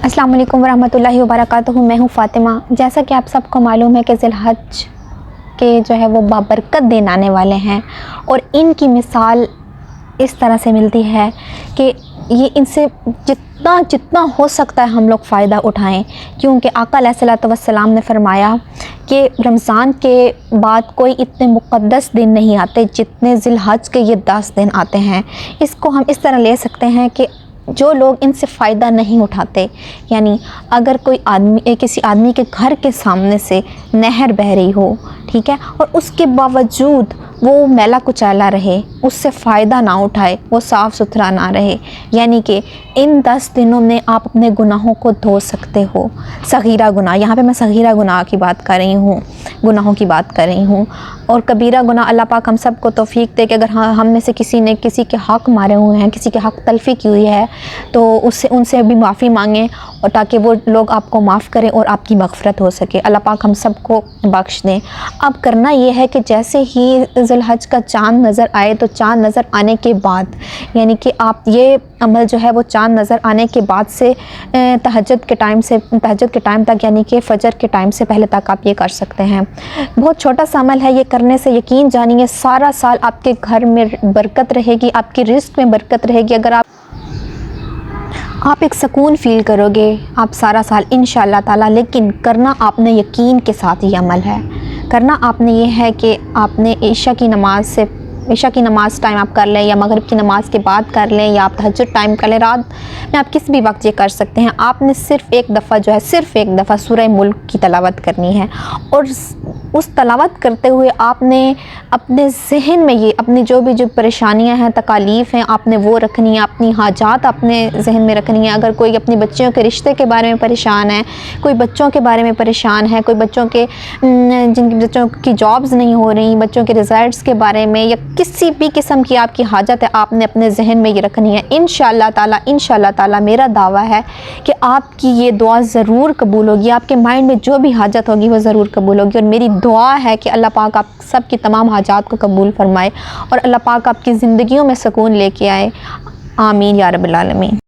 السلام علیکم ورحمۃ اللہ وبرکاتہ۔ میں ہوں فاطمہ۔ جیسا کہ آپ سب کو معلوم ہے کہ ذی الحج کے جو ہے وہ بابرکت دن آنے والے ہیں، اور ان کی مثال اس طرح سے ملتی ہے کہ یہ ان سے جتنا ہو سکتا ہے ہم لوگ فائدہ اٹھائیں، کیونکہ آقا علیہ الصلوۃ والسلام نے فرمایا کہ رمضان کے بعد کوئی اتنے مقدس دن نہیں آتے جتنے ذی الحج کے یہ 10 دن آتے ہیں۔ اس کو ہم اس طرح لے سکتے ہیں کہ جو لوگ ان سے فائدہ نہیں اٹھاتے، یعنی اگر کوئی آدمی کسی آدمی کے گھر کے سامنے سے نہر بہہ رہی ہو، ٹھیک ہے، اور اس کے باوجود وہ میلا کچیلا رہے، اس سے فائدہ نہ اٹھائے، وہ صاف ستھرا نہ رہے، یعنی کہ ان 10 دنوں میں آپ اپنے گناہوں کو دھو سکتے ہو۔ صغیرہ گناہ، یہاں پہ میں صغیرہ گناہ کی بات کر رہی ہوں، گناہوں کی بات کر رہی ہوں، اور کبیرہ گناہ اللہ پاک ہم سب کو توفیق دے کہ اگر ہم میں سے کسی نے کسی کے حق مارے ہوئے ہیں، کسی کے حق تلفی کی ہوئی ہے، تو ان سے بھی معافی مانگیں، اور تاکہ وہ لوگ آپ کو معاف کریں اور آپ کی مغفرت ہو سکے۔ اللہ پاک ہم سب کو بخش دیں۔ اب کرنا یہ ہے کہ جیسے ہی ذی الحج کا چاند نظر آئے، تو چاند نظر آنے کے بعد، یعنی کہ آپ یہ عمل جو ہے وہ چاند نظر آنے کے بعد سے تہجد کے ٹائم تک، یعنی کہ فجر کے ٹائم سے پہلے تک آپ یہ کر سکتے ہیں۔ بہت چھوٹا سا عمل ہے، یہ کرنے سے یقین جانیے سارا سال آپ کے گھر میں برکت رہے گی، آپ کی رزق میں برکت رہے گی۔ اگر آپ ایک سکون فیل کرو گے آپ سارا سال انشاءاللہ تعالی، لیکن کرنا آپ نے یقین کے ساتھ یہ عمل ہے۔ کرنا آپ نے یہ ہے کہ آپ نے عشاء کی نماز ٹائم آپ کر لیں، یا مغرب کی نماز کے بعد کر لیں، یا آپ تہجد ٹائم کر لیں، رات میں آپ کسی بھی وقت یہ کر سکتے ہیں۔ آپ نے صرف ایک دفعہ سورہ ملک کی تلاوت کرنی ہے، اور اس تلاوت کرتے ہوئے آپ نے اپنے ذہن میں یہ اپنی جو پریشانیاں ہیں، تکالیف ہیں، آپ نے وہ رکھنی ہے، اپنی حاجات اپنے ذہن میں رکھنی ہے۔ اگر کوئی اپنی بچیوں کے رشتے کے بارے میں پریشان ہے، کوئی بچوں کے بارے میں پریشان ہے، کوئی بچوں کے جن بچوں کی جابز نہیں ہو رہی، بچوں کے رزلٹس کے بارے میں، یا کسی بھی قسم کی آپ کی حاجت ہے، آپ نے اپنے ذہن میں یہ رکھنی ہے۔ انشاءاللہ تعالی میرا دعویٰ ہے کہ آپ کی یہ دعا ضرور قبول ہوگی، آپ کے مائنڈ میں جو بھی حاجت ہوگی وہ ضرور قبول ہوگی، اور میری دعا ہے کہ اللہ پاک آپ سب کی تمام حاجات کو قبول فرمائے، اور اللہ پاک آپ کی زندگیوں میں سکون لے کے آئے۔ آمین یا رب العالمین۔